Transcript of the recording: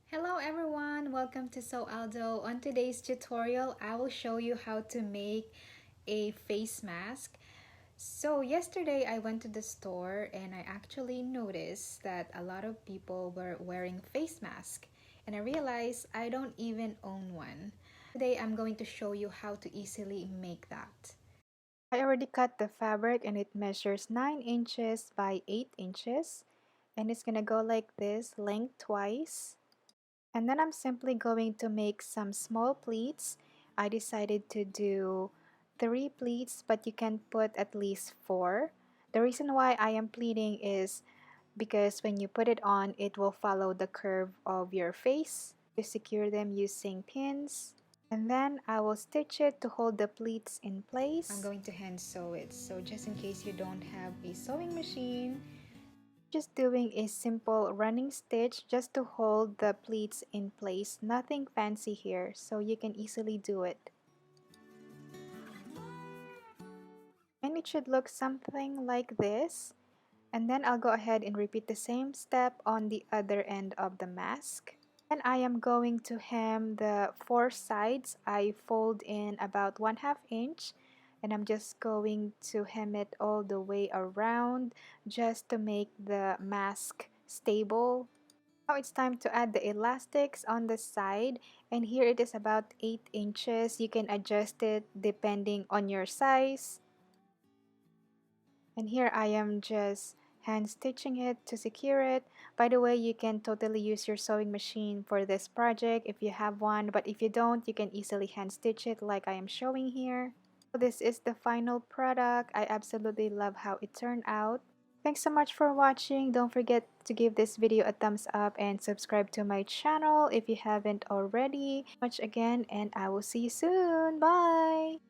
Hello everyone, welcome to Sew Aldo. On today's tutorial, I will show you how to make a face mask. So yesterday I went to the store and I actually noticed that a lot of people were wearing face masks and I realized I don't even own one. Today I'm going to show you how to easily make that. I already cut the fabric and it measures 9 inches by 8 inches and it's gonna go like this lengthwise. And then I'm simply going to make some small pleats. I decided to do 3 pleats, but you can put at least 4. The reason why I am pleating is because when you put it on, it will follow the curve of your face. You secure them using pins. And then I will stitch it to hold the pleats in place. I'm going to hand sew it, so just in case you don't have a sewing machine, just doing a simple running stitch just to hold the pleats in place. Nothing fancy here, so you can easily do it. And it should look something like this. And then I'll go ahead and repeat the same step on the other end of the mask. And I am going to hem the 4 sides. I fold in about 1/2 inch and I'm just going to hem it all the way around just to make the mask stable. Now it's time to add the elastics on the side, and here it is about 8 inches. You can adjust it depending on your size. And here I am just hand stitching it to secure it. By the way, you can totally use your sewing machine for this project if you have one, but if you don't, you can easily hand stitch it like I am showing here. This is the final product. I absolutely love how it turned out. Thanks so much for watching. Don't forget to give this video a thumbs up and subscribe to my channel if you haven't already. Much again, and I will see you soon. Bye!